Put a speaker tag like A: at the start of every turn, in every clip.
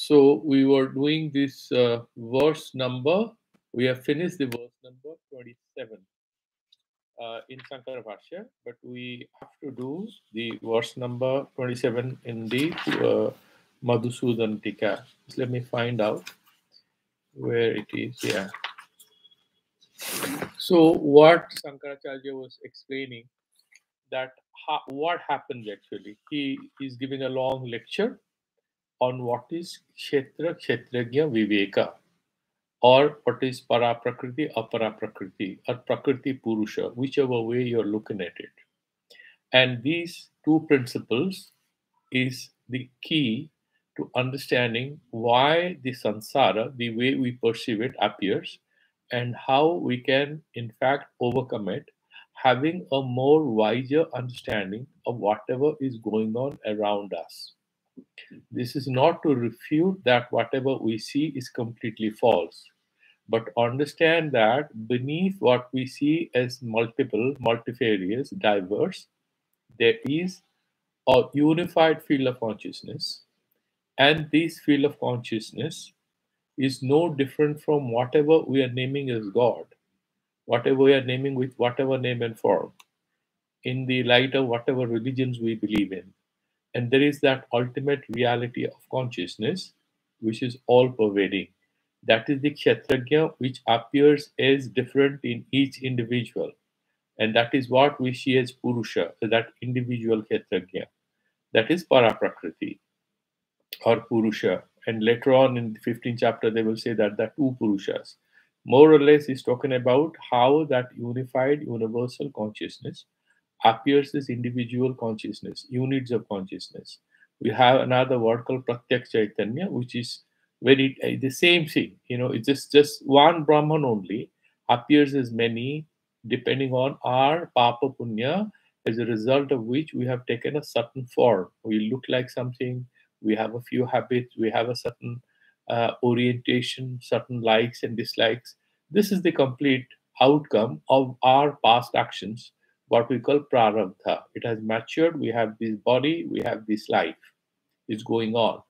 A: So we were doing this verse number. We have finished the verse number 27 in Sankara Bhashya, but we have to do the verse number 27 in the Madhusudan Tika. Let me find out where it is. Yeah. So what Shankaracharya was explaining, that what happens actually. He is giving a long lecture on what is Kshetra Kshetrajna Viveka, or what is Paraprakriti, Aparaprakriti, or Prakriti Purusha, whichever way you're looking at it. And these two principles is the key to understanding why the samsara, the way we perceive it, appears, and how we can, in fact, overcome it, having a more wiser understanding of whatever is going on around us. This is not to refute that whatever we see is completely false, but understand that beneath what we see as multiple, multifarious, diverse, there is a unified field of consciousness, and this field of consciousness is no different from whatever we are naming as God, whatever we are naming with whatever name and form, in the light of whatever religions we believe in. And there is that ultimate reality of consciousness, which is all pervading. That is the Kshetrajna, which appears as different in each individual. And that is what we see as Purusha, that individual Kshetrajna. That is Paraprakriti or Purusha. And later on in the 15th chapter, they will say that the two Purushas. More or less, is talking about how that unified universal consciousness appears as individual consciousness, units of consciousness. We have another word called Pratyak Chaitanya, which is very the same thing. It's just one Brahman only appears as many, depending on our Papa Punya, as a result of which we have taken a certain form. We look like something, we have a few habits, we have a certain orientation, certain likes and dislikes. This is the complete outcome of our past actions, what we call prarabdha. It has matured. We have this body, we have this life is going on.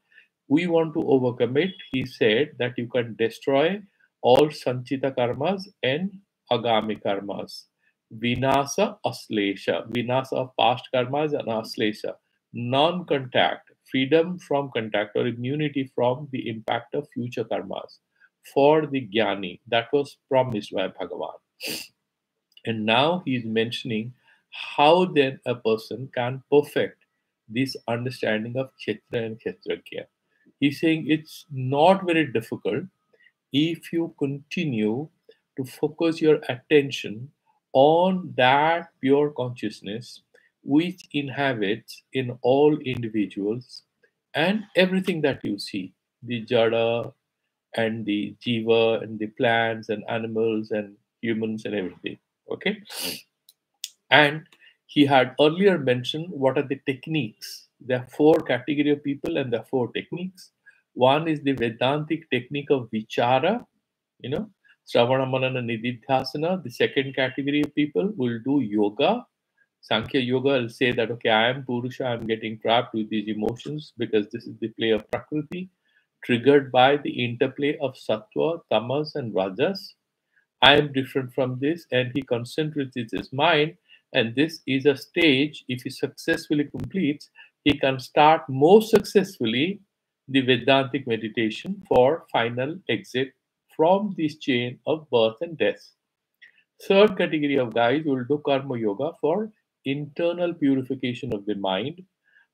A: We want to overcome it. He said that you can destroy all sanchita karmas and agami karmas. Vinasa aslesha, vinasa of past karmas and aslesha, non-contact, freedom from contact or immunity from the impact of future karmas for the jnani. That was promised by Bhagavan. And now he is mentioning how then a person can perfect this understanding of Kshetra and Kshetrajna. He's saying it's not very difficult if you continue to focus your attention on that pure consciousness which inhabits in all individuals and everything that you see, the jada and the jiva and the plants and animals and humans and everything. Okay. And he had earlier mentioned what are the techniques. There are four category of people and there are four techniques. One is the Vedantic technique of vichara, Sravana Manana Nididhyasana. The second category of people will do yoga. Sankhya Yoga will say that, okay, I am Purusha, I am getting trapped with these emotions because this is the play of Prakriti, triggered by the interplay of Sattva, Tamas, and Rajas. I am different from this, and he concentrates his mind. And this is a stage, if he successfully completes, he can start more successfully the Vedantic meditation for final exit from this chain of birth and death. Third category of guys will do Karma Yoga for internal purification of the mind.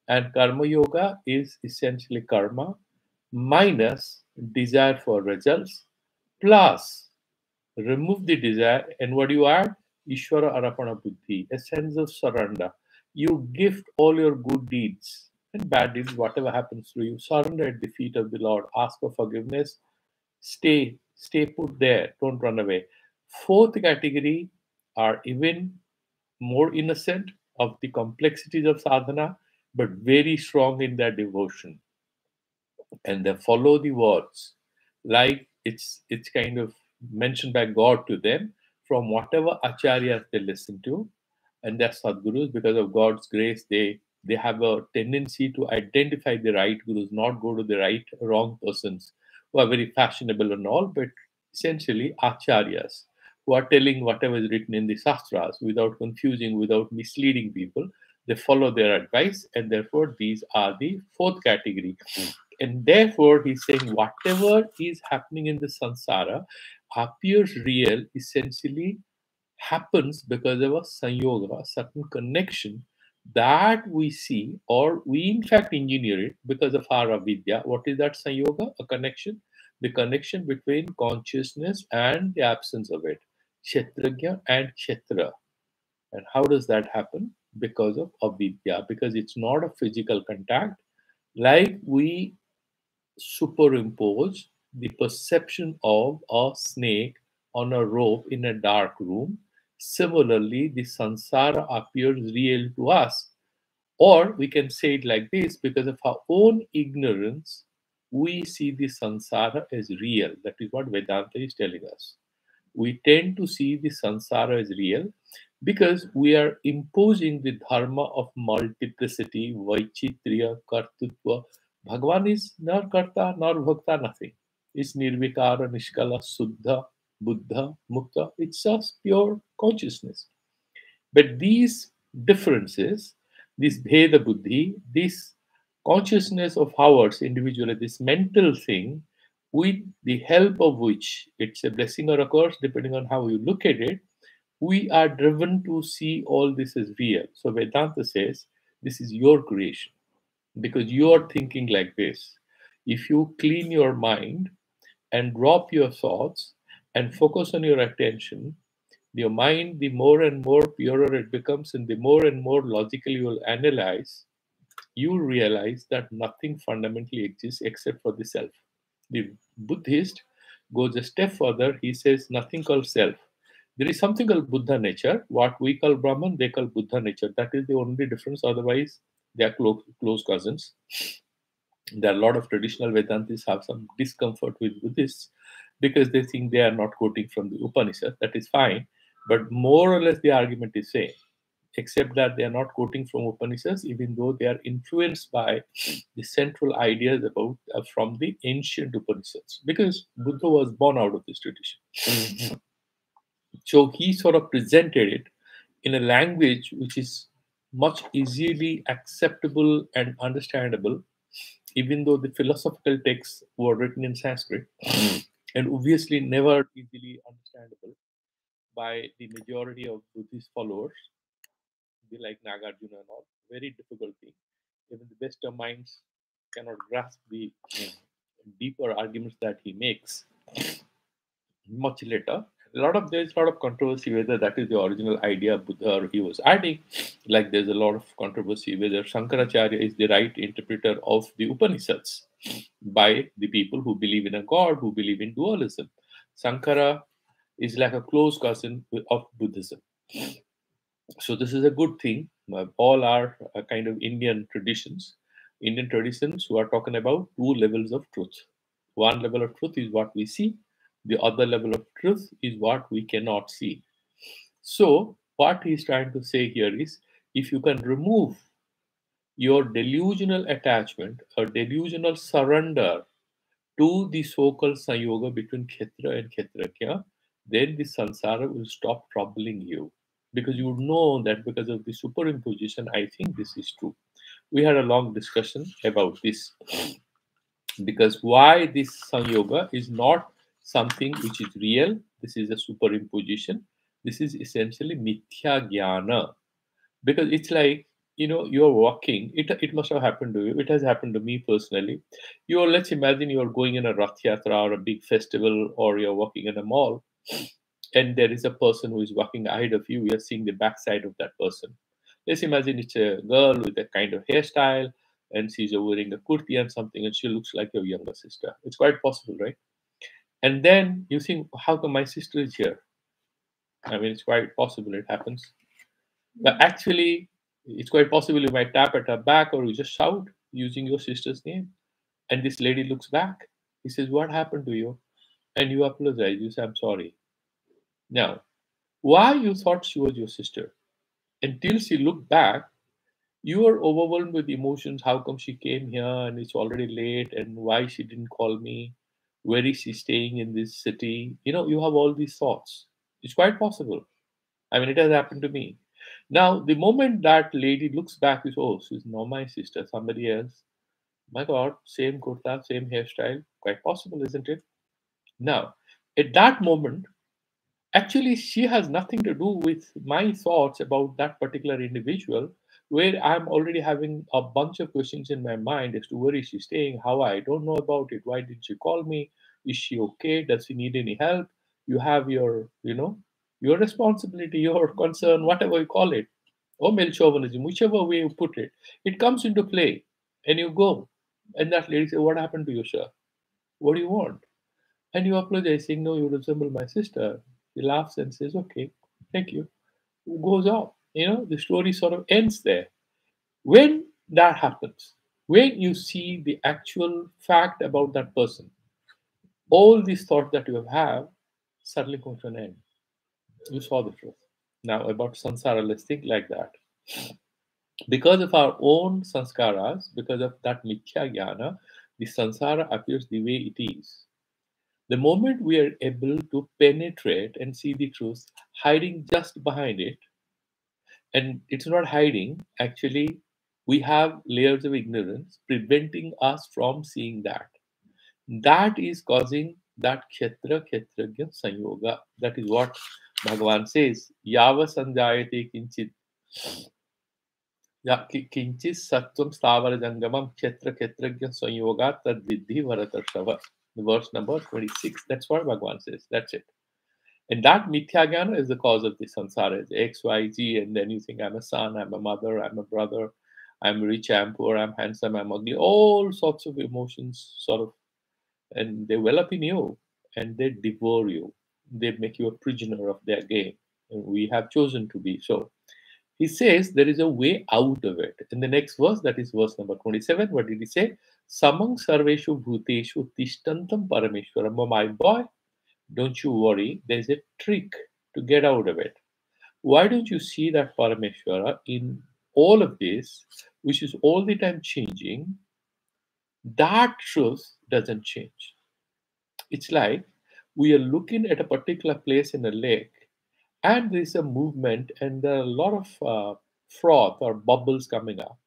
A: And Karma Yoga is essentially karma minus desire for results plus remove the desire, and what you add? Ishvara Arapana Buddhi, a sense of surrender. You gift all your good deeds and bad deeds, whatever happens to you, surrender at the feet of the Lord, ask for forgiveness, stay put there, don't run away. Fourth category are even more innocent of the complexities of sadhana, but very strong in their devotion. And they follow the words like it's kind of mentioned by God to them from whatever acharyas they listen to, and their sadgurus, because of God's grace, they They have a tendency to identify the right gurus, not go to the right wrong persons who are very fashionable and all, but essentially acharyas who are telling whatever is written in the shastras without confusing, without misleading people. They follow their advice, and therefore these are the fourth category. And therefore, he's saying whatever is happening in the samsara appears real essentially happens because of a sanyoga, a certain connection that we see, or we in fact engineer it because of our avidya. What is that sanyoga? A connection. The connection between consciousness and the absence of it. Kshetragya and kshetra. And how does that happen? Because of avidya, because it's not a physical contact. Like we superimpose the perception of a snake on a rope in a dark room. Similarly, the sansara appears real to us. Or we can say it like this: because of our own ignorance, we see the sansara as real. That is what Vedanta is telling us. We tend to see the sansara as real because we are imposing the dharma of multiplicity, vaichitriya, kartritva. Bhagavan is nor karta nor bhakta, nothing. It's nirvikara, nishkala, suddha, buddha, mukta. It's just pure consciousness. But these differences, this Bheda Buddhi, this consciousness of ours individually, this mental thing, with the help of which it's a blessing or a curse, depending on how you look at it, we are driven to see all this as real. So Vedanta says this is your creation because you are thinking like this. If you clean your mind and drop your thoughts and focus on your attention, your mind, the more and more purer it becomes, and the more and more logically you will analyze, you realize that nothing fundamentally exists except for the self. The Buddhist goes a step further. He says nothing called self. There is something called Buddha nature. What we call Brahman, they call Buddha nature. That is the only difference. Otherwise, they are close cousins. There are a lot of traditional Vedantis have some discomfort with Buddhists because they think they are not quoting from the Upanishad. That is fine, but more or less the argument is same, except that they are not quoting from Upanishads, even though they are influenced by the central ideas about from the ancient Upanishads, because Buddha was born out of this tradition. So he sort of presented it in a language which is much easily acceptable and understandable, even though the philosophical texts were written in Sanskrit and obviously never easily understandable by the majority of Buddhist followers, be like Nagarjuna and all. Very difficult thing. Even the best of minds cannot grasp the deeper arguments that he makes. Much later, there's a lot of controversy whether that is the original idea Buddha or he was adding. Like there's a lot of controversy whether Shankaracharya is the right interpreter of the Upanishads by the people who believe in a god, who believe in dualism. Sankara is like a close cousin of Buddhism. So this is a good thing. All are kind of Indian traditions who are talking about two levels of truth. One level of truth is what we see, the other level of truth is what we cannot see. So what he's trying to say here is, if you can remove your delusional attachment or delusional surrender to the so-called sanyoga between Kshetra and Kshetragya, then the samsara will stop troubling you. Because you would know that because of the superimposition, I think this is true. We had a long discussion about this. Because why this sanyoga is not something which is real, this is a superimposition. This is essentially mithya jnana. Because it's like, you're walking, it must have happened to you, it has happened to me personally. Let's imagine you're going in a rath yatra or a big festival, or you're walking in a mall, and there is a person who is walking ahead of you. You're seeing the backside of that person. Let's imagine it's a girl with a kind of hairstyle, and she's wearing a kurti and something, and she looks like your younger sister. It's quite possible, right? And then you think, how come my sister is here? I mean, it's quite possible it happens. But actually, it's quite possible you might tap at her back, or you just shout using your sister's name. And this lady looks back. He says, "What happened to you?" And you apologize. You say, "I'm sorry." Now, why you thought she was your sister? Until she looked back, You are overwhelmed with emotions. How come she came here and it's already late? And why she didn't call me? Where is she staying in this city? You have all these thoughts. It's quite possible. I mean, it has happened to me. Now, the moment that lady looks back, is, oh, she's not my sister, somebody else. My God, same kurta, same hairstyle. Quite possible, isn't it? Now, at that moment, actually, she has nothing to do with my thoughts about that particular individual, where I'm already having a bunch of questions in my mind as to where is she staying, how I don't know about it, why did she call me, is she okay, does she need any help? You have your responsibility, your concern, whatever you call it, or male chauvinism, whichever way you put it, it comes into play, and you go, and that lady says, "What happened to you, sir? What do you want?" And you apologize, saying, "No, you resemble my sister." He laughs and says, "Okay, thank you." Goes off. The story sort of ends there. When that happens, when you see the actual fact about that person, all these thoughts that you have suddenly come to an end. You saw the truth. Now, about samsara, let's think like that. Because of our own sanskaras, because of that mithya jnana, the samsara appears the way it is. The moment we are able to penetrate and see the truth, hiding just behind it, and it's not hiding, actually, we have layers of ignorance preventing us from seeing that. That is causing that kshetra kshetrajna sanyoga. That is what Bhagavan says. Yava sanjayate kinchit. Kinchit sattvam stavara jangamam kshetra kshetrajna sanyoga tad vidhi varatarshava. Verse number 26. That's what Bhagavan says. That's it. And that mithya jnana is the cause of the samsara. It's X, Y, Z, and then you think I'm a son, I'm a mother, I'm a brother, I'm rich, I'm poor, I'm handsome, I'm ugly. All sorts of emotions sort of, and they well up in you and they devour you. They make you a prisoner of their game. And we have chosen to be so. He says there is a way out of it. In the next verse, that is verse number 27, what did he say? Samang sarveshu bhuteshu tishtantam parameshwaram. Oh, my boy, don't you worry, there's a trick to get out of it. Why don't you see that Parameshwara in all of this, which is all the time changing? That truth doesn't change. It's like we are looking at a particular place in a lake, and there's a movement, and there are a lot of froth or bubbles coming up.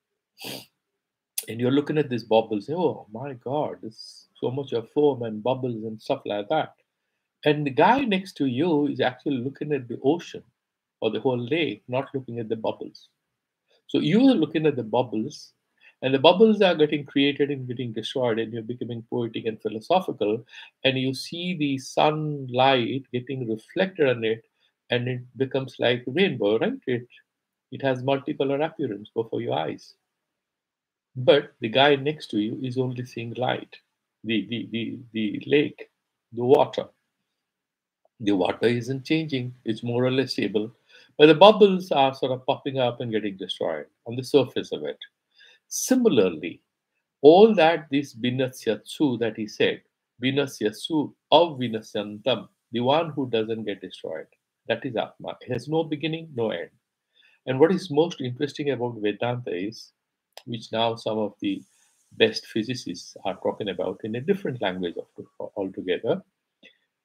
A: And you're looking at these bubbles, oh my God, there's so much of foam and bubbles and stuff like that. And the guy next to you is actually looking at the ocean or the whole lake, not looking at the bubbles. So you are looking at the bubbles, and the bubbles are getting created and getting destroyed, and you're becoming poetic and philosophical, and you see the sunlight getting reflected on it, and it becomes like rainbow, right? It has multicolor appearance before your eyes. But the guy next to you is only seeing light, the lake, the water. The water isn't changing, it's more or less stable, but the bubbles are sort of popping up and getting destroyed on the surface of it. Similarly, all that this Binasyatsu that he said, Binasyatsu of Vinasyantam, the one who doesn't get destroyed, that is Atma. It has no beginning, no end. And what is most interesting about Vedanta is, which now some of the best physicists are talking about in a different language altogether,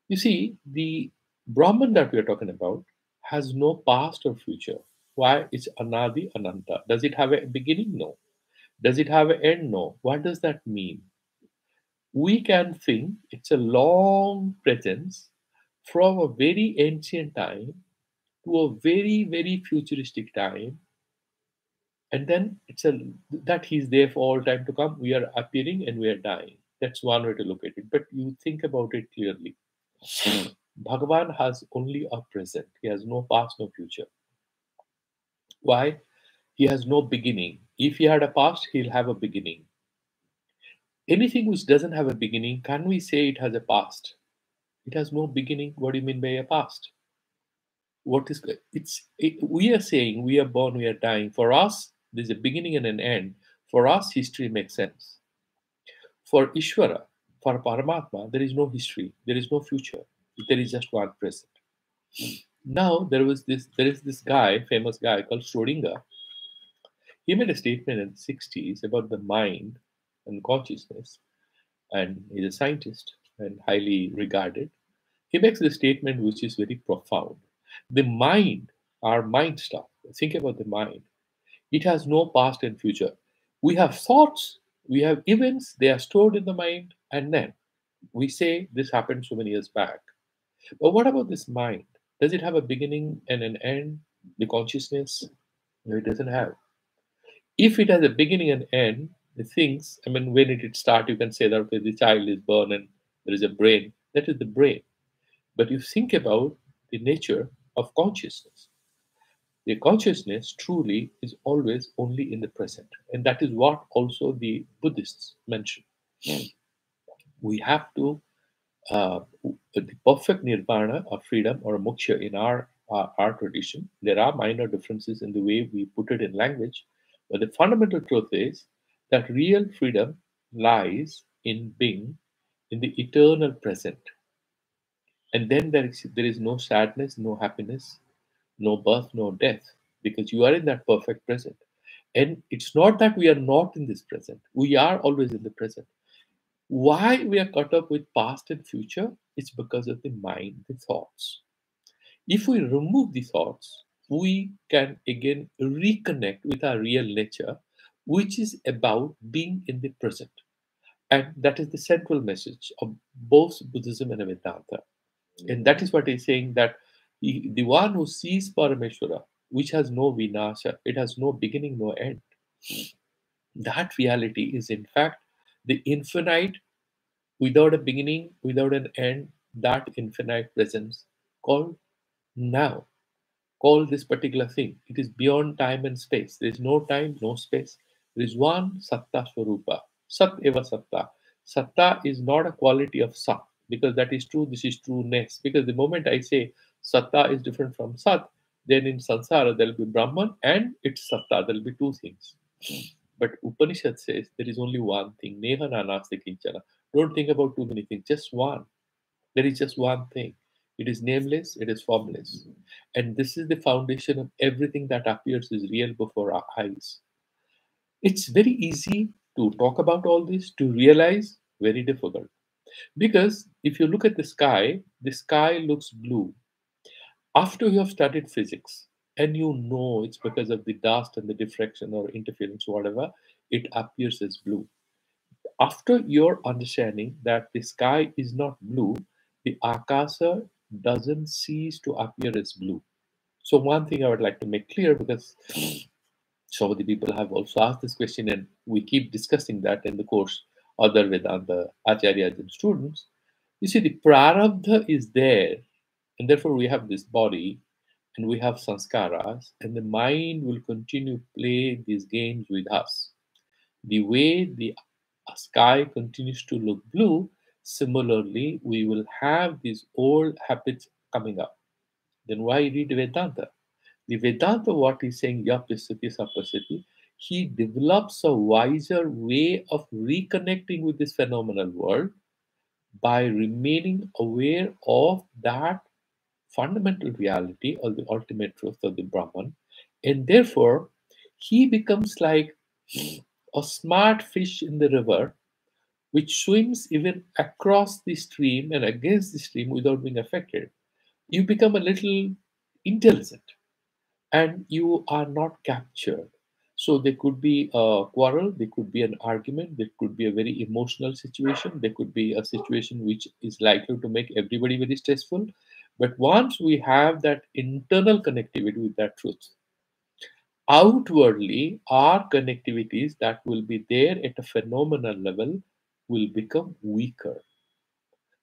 A: you see, the Brahman that we are talking about has no past or future. Why? It's Anadi Ananta. Does it have a beginning? No. Does it have an end? No. What does that mean? We can think it's a long presence from a very ancient time to a very, very futuristic time. And then it's a that he's there for all time to come. We are appearing and we are dying. That's one way to look at it. But you think about it clearly. Bhagavan has only a present. He has no past, no future. Why? He has no beginning. If he had a past, he'll have a beginning. Anything which doesn't have a beginning, can we say it has a past? It has no beginning. What do you mean by a past? What is we are saying we are born, we are dying. For us, there's a beginning and an end. For us, history makes sense. For Ishvara, for Paramatma, there is no history, there is no future. There is just one present. Now there is this guy, famous guy called Schrodinger. He made a statement in the 60s about the mind and consciousness, and he's a scientist and highly regarded. He makes the statement which is very profound. The mind, our mind stuff, think about the mind. It has no past and future. We have thoughts, we have events, they are stored in the mind, and then we say this happened so many years back. But what about this mind? Does it have a beginning and an end? The consciousness? No, it doesn't have. If it has a beginning and end, the things, I mean, when did it start? You can say that okay, the child is born and there is a brain. That is the brain. But you think about the nature of consciousness. The consciousness truly is always only in the present. And that is what also the Buddhists mention. We have to, the perfect nirvana or freedom or moksha in our tradition, there are minor differences in the way we put it in language. But the fundamental truth is that real freedom lies in being in the eternal present. And then there is no sadness, no happiness, no birth, no death, because you are in that perfect present. And it's not that we are not in this present, we are always in the present. Why we are caught up with past and future? It's because of the mind, the thoughts. If we remove the thoughts, we can again reconnect with our real nature, which is about being in the present. And that is the central message of both Buddhism and Vedanta. And that is what he's saying, that the one who sees Parameshwara, which has no vinasha, it has no beginning, no end. That reality is, in fact, the infinite, without a beginning, without an end, that infinite presence called now, called this particular thing. It is beyond time and space. There is no time, no space. There is one Satta Swarupa. Sat eva Satta. Satta is not a quality of Sat, because that is true, this is trueness. Because the moment I say Satta is different from Sat, then in Sansara there will be Brahman and it's Satta. There will be two things. But Upanishad says there is only one thing. Neha nanasti kinchana. Don't think about too many things, just one. There is just one thing. It is nameless, it is formless. And this is the foundation of everything that appears is real before our eyes. It's very easy to talk about all this, to realize, very difficult. Because if you look at the sky looks blue. After you have studied physics, and you know it's because of the dust and the diffraction or interference, whatever, it appears as blue. After your understanding that the sky is not blue, the akasa doesn't cease to appear as blue. So one thing I would like to make clear, because some of the people have also asked this question, and we keep discussing that in the course, other Vedanta acharyas and students. You see, the prarabdha is there, and therefore we have this body, and we have sanskaras, and the mind will continue to play these games with us. The way the sky continues to look blue, similarly, we will have these old habits coming up. Then why read Vedanta? The Vedanta, what he's saying, Yapasati Sapasati, he develops a wiser way of reconnecting with this phenomenal world by remaining aware of that fundamental reality or the ultimate truth of the Brahman. And therefore, he becomes like a smart fish in the river which swims even across the stream and against the stream without being affected. You become a little intelligent and you are not captured. So there could be a quarrel, there could be an argument, there could be a very emotional situation, there could be a situation which is likely to make everybody very stressful. But once we have that internal connectivity with that truth, outwardly, our connectivities that will be there at a phenomenal level will become weaker.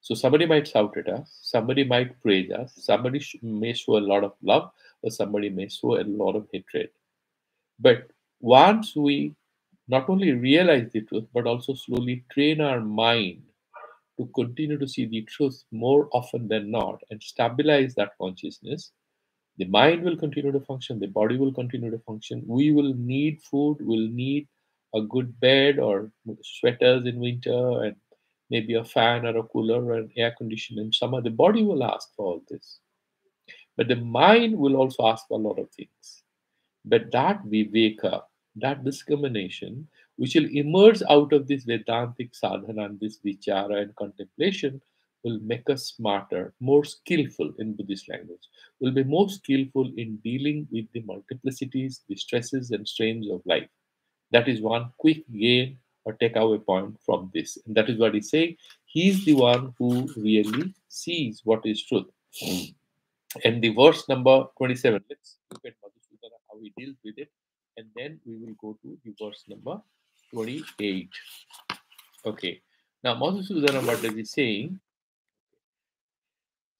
A: So somebody might shout at us, somebody might praise us, somebody may show a lot of love, or somebody may show a lot of hatred. But once we not only realize the truth, but also slowly train our mind to continue to see the truth more often than not and stabilize that consciousness, the mind will continue to function, the body will continue to function. We will need food, we'll need a good bed or sweaters in winter, and maybe a fan or a cooler or an air conditioner in summer. The body will ask for all this. But the mind will also ask for a lot of things. But that viveka, That discrimination, which will emerge out of this Vedantic sadhana and this vichara and contemplation, will make us smarter, more skillful in Buddhist language, will be more skillful in dealing with the multiplicities, the stresses and strains of life. That is one quick gain or takeaway point from this. And that is what he's saying. He's the one who really sees what is truth. And the verse number 27, let's look at Madhusudana, how he deals with it. And then we will go to the verse number 28. Okay. Now, Madhusudana, what is he saying?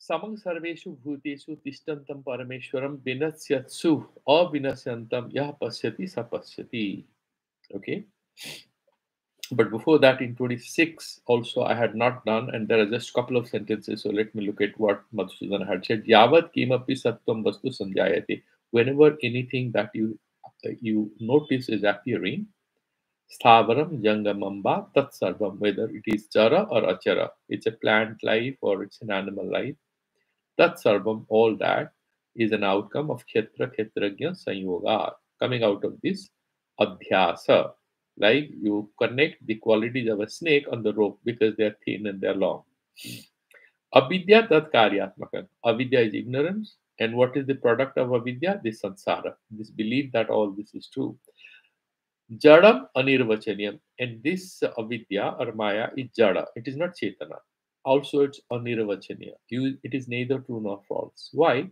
A: Samang sarveshu bhutesu tishtantam parameshwaram vinasyatsu avinasyantam yah pasyati sapasyati. Okay. But before that, in 26, also I had not done, and there are just a couple of sentences. So let me look at what Madhusudana had said. Yavat kimapi sattvam vastu sanjayate. Whenever anything that you notice is appearing, sthavaram jangamamba tat sarvam, whether it is chara or achara, it's a plant life or it's an animal life. Tat sarvam, all that is an outcome of kshetra kshetrajna sanyoga, coming out of this adhyasa. Like you connect the qualities of a snake on the rope because they are thin and they are long. Avidya tat karyatmakan. Avidya is ignorance. And what is the product of avidya? This sansara, this belief that all this is true. Jadam anirvachaniyam. And this avidya or maya is jada. It is not chetana. Also, it's anirvachaniya. It is neither true nor false. Why?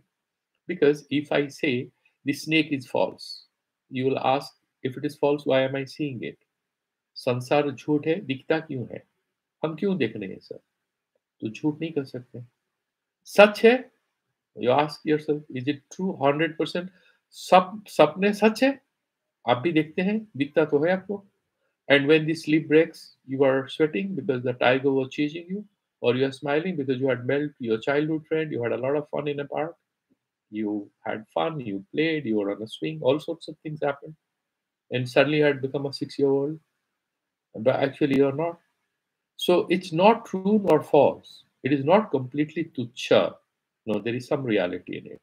A: Because if I say the snake is false, you will ask, if it is false, why am I seeing it? संसार झूठ है, दिखता क्यों है? हम क्यों देख रहे हैं सर? तो झूठ नहीं कर सकते. सच है, you ask yourself, is it true 100%? सब सपने सच है, आप भी देखते हैं, दिखता तो है आपको. And when the sleep breaks, you are sweating because the tiger was chasing you, or you are smiling because you had met your childhood friend, you had a lot of fun in a park, you had fun, you played, you were on a swing, all sorts of things happened, and suddenly you had become a 6-year-old, but actually you're not. So it's not true nor false. It is not completely tuchha. No, there is some reality in it.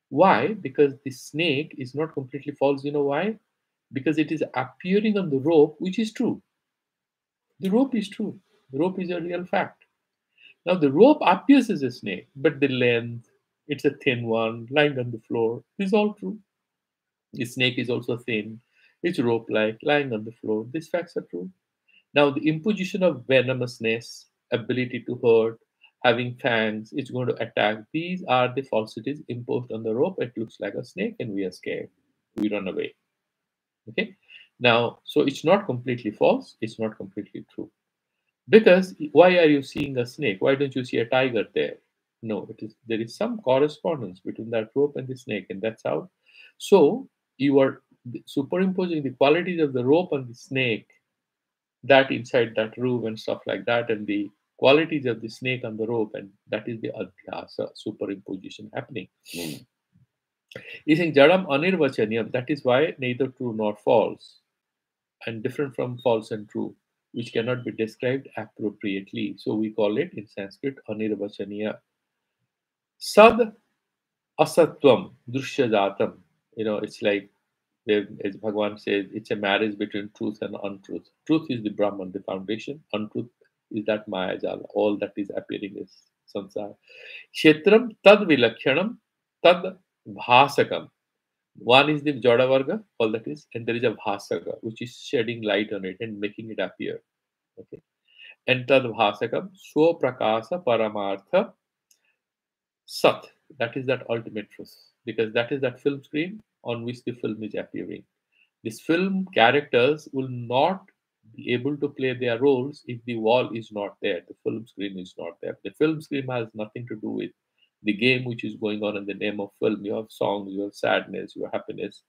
A: Why? Because the snake is not completely false. You know why? Because it is appearing on the rope, which is true. The rope is true. The rope is a real fact. Now the rope appears as a snake, but the length, it's a thin one lying on the floor, is all true. The snake is also thin. It's rope-like, lying on the floor. These facts are true. Now, the imposition of venomousness, ability to hurt, having fangs, it's going to attack. These are the falsities imposed on the rope. It looks like a snake, and we are scared. We run away. Okay. Now, so it's not completely false. It's not completely true. Because why are you seeing a snake? Why don't you see a tiger there? No, it is there is some correspondence between that rope and the snake, and that's how. So you are superimposing the qualities of the rope on the snake, that inside that room and stuff like that, and the qualities of the snake on the rope, and that is the adhyasa superimposition happening. He's saying jadam anirvachaniyam. That is why neither true nor false, and different from false and true, which cannot be described appropriately. So we call it in Sanskrit anirvachaniya. Sad asatvam drushyajatam. It's like as Bhagavan says, it's a marriage between truth and untruth. Truth is the Brahman, the foundation. Untruth is that Maya Jala. All that is appearing is samsara. Kshetram tad vilakshanam tad bhasakam. One is the Jada Varga, all that is, and there is a Bhasaka, which is shedding light on it and making it appear. Okay. And tad bhasakam swa prakasa paramartha sat. That is that ultimate truth. Because that is that film screen on which the film is appearing. These film characters will not be able to play their roles if the wall is not there, the film screen is not there. The film screen has nothing to do with the game which is going on in the name of film. You have songs, you have sadness, you have happiness,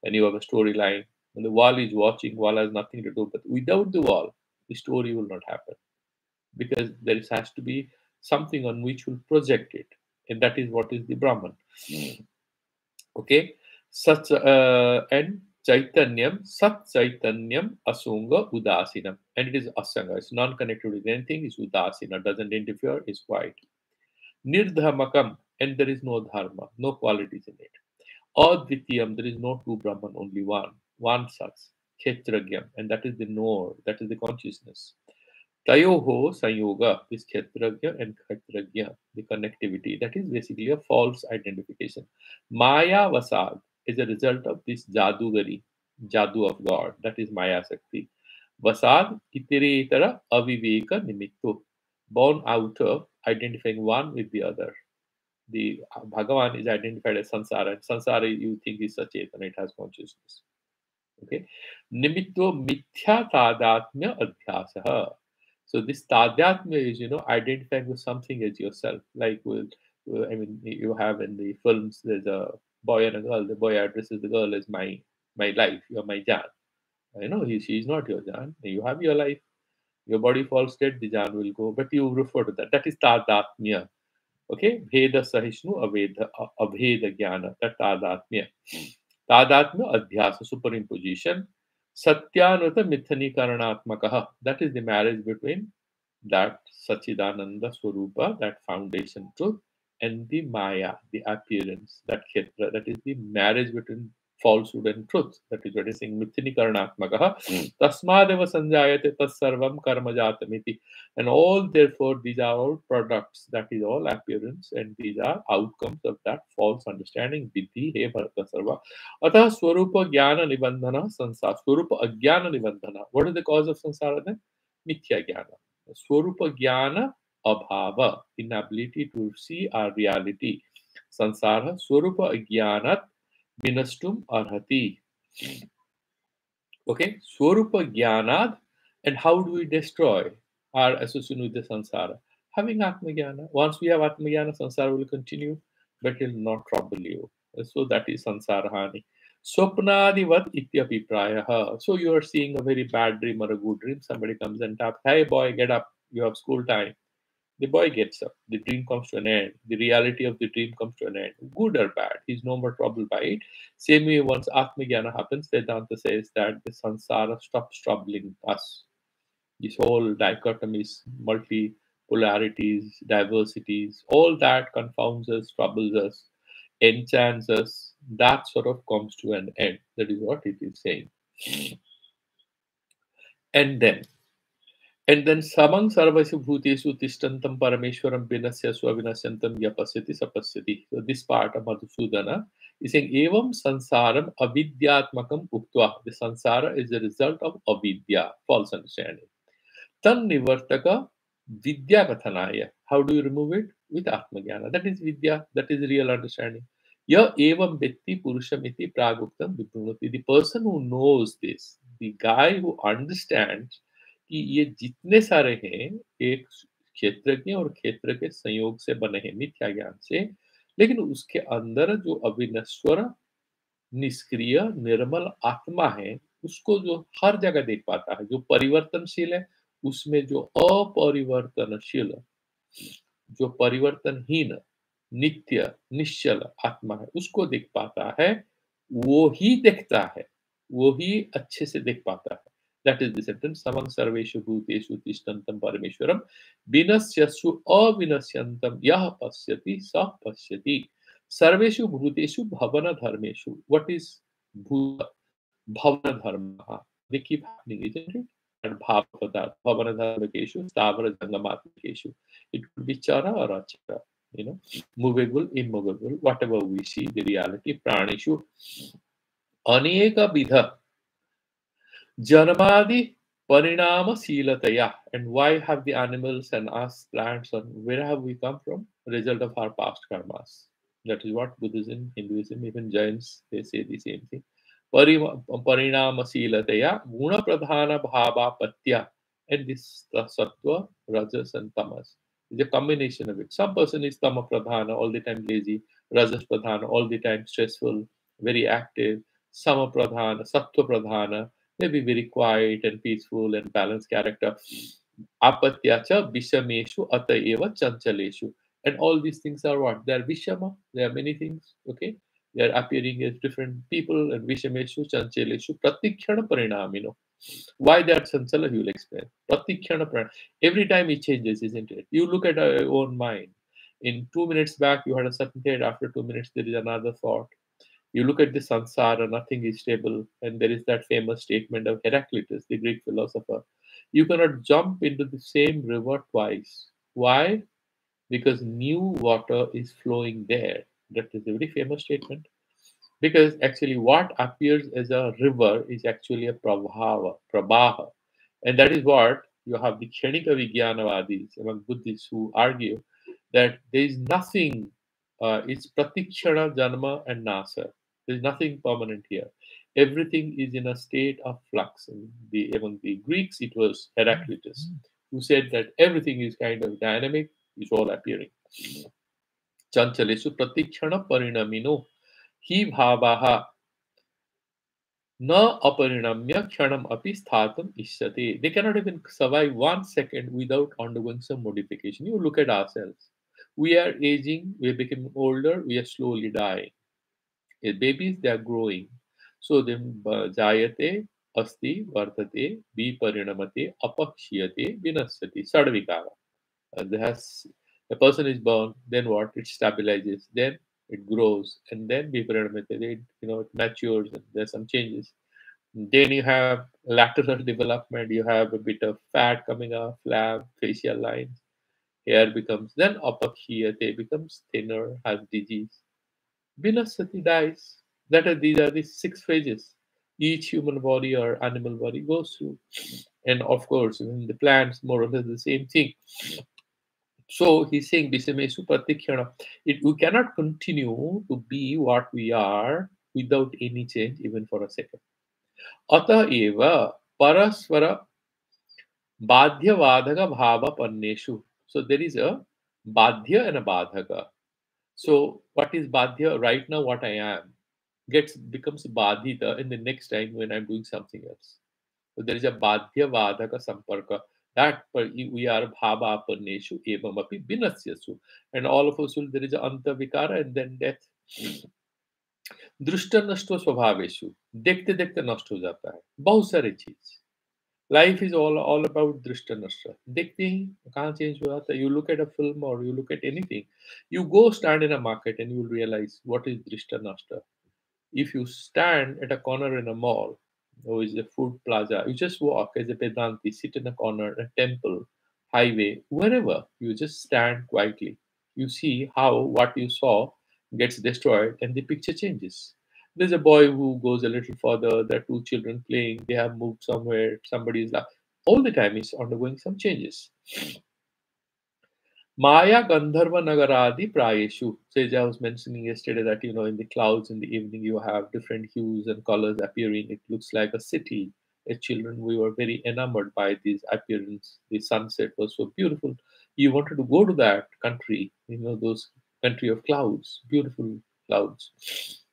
A: and you have a storyline. And the wall is watching, wall has nothing to do. But without the wall, the story will not happen. Because has to be something on which will project it. And that is what is the Brahman. Okay, such and Chaitanyam, Sat Chaitanyam, Asunga, Udasinam, and it is Asanga. It's non-connected with anything. It's Udasina, doesn't interfere. It's quiet. Nirdhamakam, and there is no dharma, no qualities in it. Advitiyam, there is no two Brahman, only one. one such, Kshetragya, and that is the knower, that is the consciousness. Tayoho Sanyoga is Kshetragya and Kshetragya, the connectivity. That is basically a false identification. Maya Vasad is a result of this Jadugari, Jadu of God, that is Maya Sakti. Vasad iteretara aviveka nimitto, born out of identifying one with the other. The Bhagavan is identified as Sansara, and Sansara you think is Sachetana, it has consciousness. Okay. Nimitto mithya tadatmya adhyasa. So this tadatmya is, identifying with something as yourself. Like I mean, you have in the films, there's a boy and a girl. The boy addresses the girl as my life. You're my Jan. She's not your Jan. You have your life. Your body falls dead, the Jan will go. But you refer to that. That is tadatmya. Okay, Veda Sahishnu Aveda Aveda Jnana, that Tadatmya. Tadatmya Adhyasa, superimposition. Satyanvata Mithani Karanatmakaha, that is the marriage between that Sachidananda Swarupa, that foundation truth, and the Maya, the appearance, that Kshetra, that is the marriage between falsehood and truth. That is what is saying Mithani Karanatmakaha. Tasmadeva Sanjayate Tassarvam Karmajatamiti. And all, therefore, these are all products, that is all appearance, and these are outcomes of that false understanding. Vidhi he bharata sarva. Atah swarupa jnana nibandhana sansara. Swarupa ajnana nibandhana. What is the cause of sansara then? Mithya jnana. Swarupa jnana abhava, inability to see our reality. Sansara swarupa ajnanat vinastum arhati. Okay, Swarupa Jnanad, and how do we destroy our association with the samsara? Having Atmajnana. Once we have Atmajnana, samsara will continue, but it will not trouble you. So that is samsara hani. Swapnadivat ityapi prayaha. So you are seeing a very bad dream or a good dream. Somebody comes and taps, hey boy, get up, you have school time. The boy gets up. The dream comes to an end. The reality of the dream comes to an end. Good or bad, he's no more troubled by it. Same way, once Atmajnana happens, Vedanta says that the samsara stops troubling us. This whole dichotomies, multipolarities, diversities, all that confounds us, troubles us, enchants us. That sort of comes to an end. That is what it is saying. And then samang sarvasya bhutesu tishtantam parameshwaram vinasya swavinasyantam yapasyati sapasyati. So this part of Madhusudana is saying evam sansaram avidyatmakam uktva. The sansara is the result of avidya, false understanding. Tan nivartaka vidya kathanaya. How do you remove it? With atmajnana. That is vidya, that is real understanding. Ya evam vetti purushamiti praguktam viprunati. The person who knows this, the guy who understands कि ये जितने सारे हैं एक क्षेत्रज्ञ और क्षेत्र के संयोग से बने हैं मिथ्या ज्ञान से, लेकिन उसके अंदर जो अविनश्वर निष्क्रिय निर्मल आत्मा है, उसको जो हर जगह देख पाता है, जो परिवर्तनशील है, उसमें जो अपरिवर्तनशील, जो परिवर्तनहीन, नित्य निश्चल आत्मा है, उसको देख पाता है, वो ही देखता है, वो ही अच्छे से देख पाता है. That is the sentence. Samang sarveshu bhuteshu tishtantam parameshwaram vinasyashu avinasyantam yah pasyati sa pasyati. Sarveshu bhuteshu bhavana dharmeshu. What is bhuta? Bhavana dharma. They keep happening, isn't it? And bhavata, bhavana dharmakeshu, stavara jangamatmakeshu. It could be chara or achara. Movable, immovable, whatever we see, the reality, pranishu. Aneka vidha. Janamadi parinama silataya. And why have the animals and us, plants, and where have we come from? Result of our past karmas. That is what Buddhism, Hinduism, even Jains, they say the same thing. Parinama silataya, guna pradhana bhava patya. And this sattva, rajas, and tamas. It's a combination of it. Some person is tama pradhana, all the time lazy, rajas pradhana, all the time stressful, very active, sama pradhana, sattva pradhana, maybe very quiet and peaceful and balanced character. Apatyacha vishameshu ataeva chanchaleshu. And all these things are what? They are vishama. There are many things. Okay. They are appearing as different people and vishameshu chanchaleshu pratikshana parinamino. Why that chanchala he will explain. Pratikshana parinam. Every time it changes, isn't it? You look at your own mind. In 2 minutes back, you had a certain thought. After 2 minutes, there is another thought. You look at the samsara, nothing is stable. And there is that famous statement of Heraclitus, the Greek philosopher. You cannot jump into the same river twice. Why? Because new water is flowing there. That is a very famous statement. Because actually, what appears as a river is actually a prabhava. And that is what you have the Kshanika Vijnanavadis among Buddhists who argue that there is nothing, it's pratikshana, janma, and nasa. There is nothing permanent here. Everything is in a state of flux. Among the Greeks, it was Heraclitus who said that everything is kind of dynamic, it's all appearing. Chanchalesu pratikshana parinamino hi bhavaha na aparinamya kshanam api sthatam ishyate. They cannot even survive 1 second without undergoing some modification. You look at ourselves. We are aging, we are becoming older, we are slowly dying. Babies, they are growing. So then jayate, asti, vartate, viparinamate, apakshiyate, vinasyati, sadvikara. The person is born, then what? It stabilizes, then it grows, and then viparinamate, it matures, and there's some changes. Then you have lateral development, you have a bit of fat coming off, flab, facial lines, hair becomes, then apakshiyate becomes thinner, has disease. Vinasati dies. These are the 6 phases each human body or animal body goes through. And of course, in the plants, more or less the same thing. So he's saying, Bisamesu pratikshana. We cannot continue to be what we are without any change, even for a second. Ata eva parasvara badhyavadhaka bhava panneshu. So there is a badhya and a badhaka. So what is badhya? Right now, what I am becomes badhita in the next time when I'm doing something else. So there is a badhya vadhaka samparka. We are bhava aparneshu evam api binasyasu. And all of us will, there is a anta vikara and then death. दृष्ट नष्ट स्वभावेशु देखते देखते नष्ट हो जाता है बहुत सारी चीज लाइफ इज ऑल अबाउट दृष्ट नष्ट देखते ही कहाँ चेंज हो जाता है you look at a film और you look at anything you go stand in a market and you will realise what is दृष्ट नष्ट if you stand at a corner in a mall or is a food plaza, you just walk as a Vedanti, sit in a corner, a temple, highway, wherever, you just stand quietly. You see how what you saw gets destroyed and the picture changes. There's a boy who goes a little further, there are two children playing, they have moved somewhere, somebody is all the time is undergoing some changes. Maya Gandharva Nagaradi Prayeshu. So as I was mentioning yesterday that in the clouds in the evening you have different hues and colors appearing. It looks like a city. As children, we were very enamored by this appearance. The sunset was so beautiful. You wanted to go to that country, those country of clouds, beautiful clouds.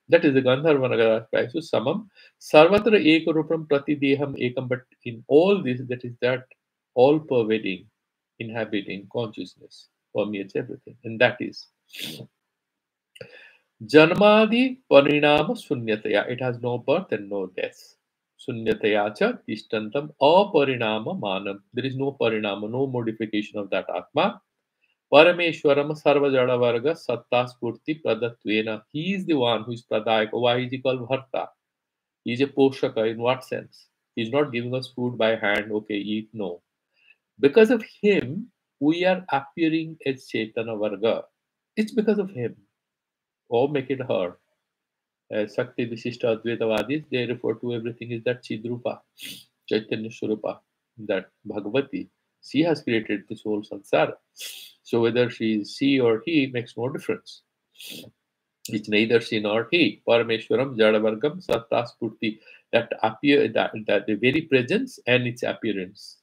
A: That is the Gandharva Nagaradi Prayeshu. Samam Sarvatra Ekarupam Pratideham Ekam. But in all this, that is that all pervading, inhabiting consciousness permeates everything, and that is Janmadi Parinama Sunyataya. It has no birth and no death. Sunyataya cha Tishtantam Aparinama Manam. There is no Parinama, no modification of that Atma. Parameshwaram Sarvajada Varga Satta Spurti Pradatvena. He is the one who is Pradayaka. Why is he called Bharta? He is a Poshaka. In what sense? He is not giving us food by hand, okay, eat, no. Because of him, we are appearing as Chaitanya Varga. It's because of him. Or make it her. As Shakti Visishta Advaitavadis, they refer to everything as that Chidrupa, Chaitanya Swarupa, that Bhagavati. She has created this whole samsara. So whether she is she or he makes no difference. It's neither she nor he. Parameshwaram Jadavargam Sattaspurti. That the very presence and its appearance.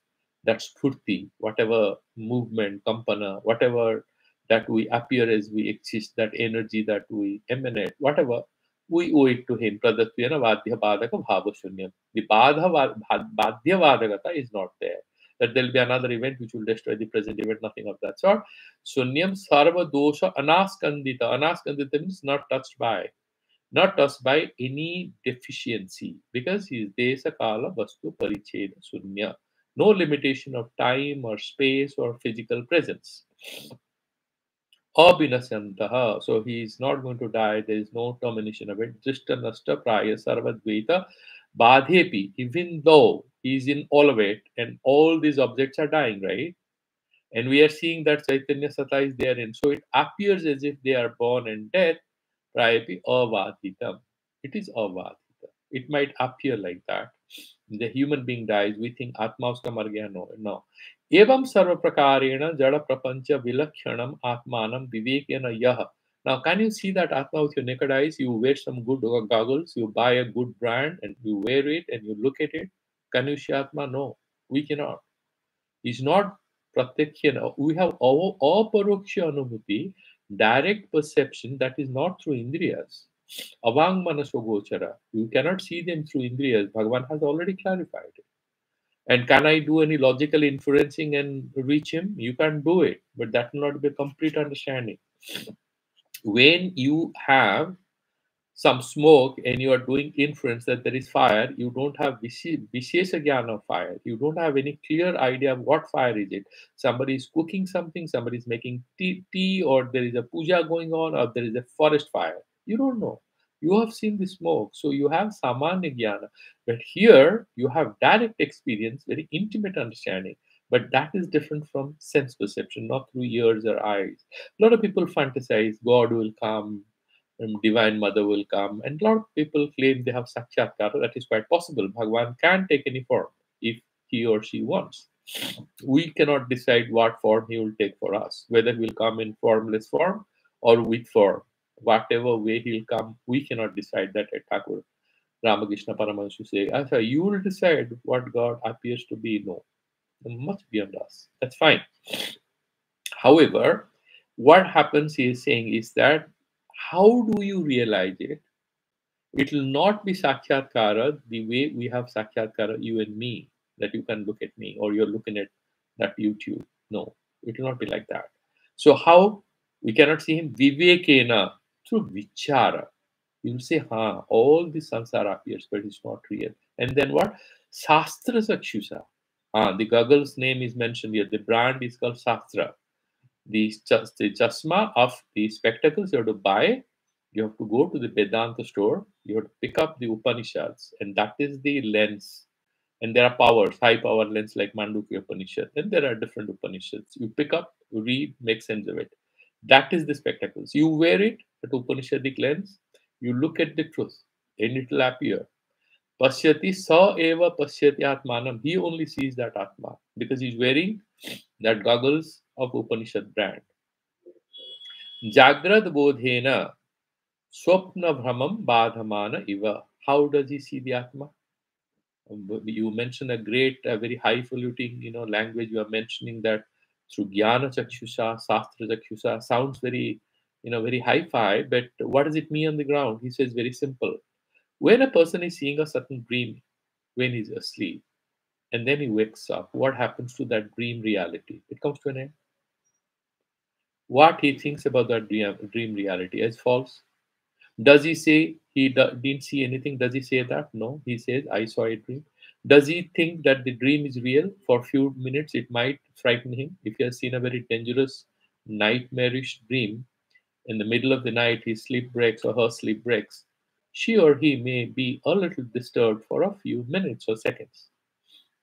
A: That spurti, whatever movement, kampana, whatever that we appear as we exist, that energy that we emanate, whatever, we owe it to him. Pradatvena Vadhya Badaka Bhava Shunyam. The Badhya Vadagata is not there. That there'll be another event which will destroy the present event, nothing of that sort. Sunyam Sarva Dosha Anaskandita. Anaskandita means not touched by any deficiency because he is Desa Kala Vastu Paricheda Sunya. No limitation of time or space or physical presence. Abhinasantaha. So he is not going to die. There is no termination of it. Drishta nasta praya sarvadvaita badhepi. Even though he is in all of it and all these objects are dying, right? And we are seeing that Chaitanya Sata is therein. So it appears as if they are born and dead, prayapi avadhitam. It is avadhita. It might appear like that. The human being dies, we think Atma uska mar gaya. No, no. Evam sarva prakarena jada prapancha vilakshanam atmanam vivekena yah. Now, can you see that Atma with your naked eyes? You wear some good goggles, you buy a good brand, and you wear it and you look at it. Can you see Atma? No, we cannot. Is not pratyakshya. We have aparoksha anubhuti, direct perception that is not through indriyas. Avang manaso gochara. You cannot see them through indriyas. Bhagavan has already clarified it. And can I do any logical inferencing and reach him? You can't do it, but that will not be a complete understanding. When you have some smoke and you are doing inference that there is fire, you don't have vishesha jnana of fire. You don't have any clear idea of what fire is it. Somebody is cooking something, somebody is making tea, or there is a puja going on, or there is a forest fire. You don't know. You have seen the smoke, so you have samanya jnana. But here you have direct experience, very intimate understanding. But that is different from sense perception, not through ears or eyes. A lot of people fantasize God will come, divine mother will come, and a lot of people claim they have sakshatkara. That is quite possible. Bhagwan can take any form if he or she wants. We cannot decide what form he will take for us, whether he will come in formless form or with form. Whatever way he'll come, we cannot decide that at Thakur Ramakrishna Paramahansa say, Asa, you will decide what God appears to be. No, much beyond us. That's fine. However, what happens, he is saying, is that how do you realize it? It will not be Sakshatkara the way we have Sakshatkara, you and me, that you can look at me or you're looking at that YouTube. No, it will not be like that. So, how we cannot see him? Vivekena, through Vichara. You will say, all this samsara appears, but it's not real. And then what? Sastra Sakshusa. The goggle's name is mentioned here. The brand is called Sastra. The chasma of the spectacles you have to buy. You have to go to the Vedanta store. You have to pick up the Upanishads, and that is the lens. And there are powers, high power lens like Mandukya Upanishad. Then there are different Upanishads. You pick up, read, make sense of it. That is the spectacles. You wear it at Upanishadic lens. You look at the truth, and it will appear. Pashyati sa eva pashyati atmanam. He only sees that atma because he's wearing that goggles of Upanishad brand. Jagrad bodhena swapna bhramam badhamana iva. How does he see the Atma? You mentioned a great, very highfalutin, language. You are mentioning that through Jnana Chakshusha, Sastra Chakshusha sounds very, very hi-fi. But what does it mean on the ground? He says very simple. When a person is seeing a certain dream when he's asleep, and then he wakes up, what happens to that dream reality? It comes to an end. What he thinks about that dream reality as false. Does he say he didn't see anything? Does he say that? No. He says, I saw a dream. Does he think that the dream is real? For a few minutes, it might frighten him. If he has seen a very dangerous, nightmarish dream, in the middle of the night, his sleep breaks or her sleep breaks, she or he may be a little disturbed for a few minutes or seconds.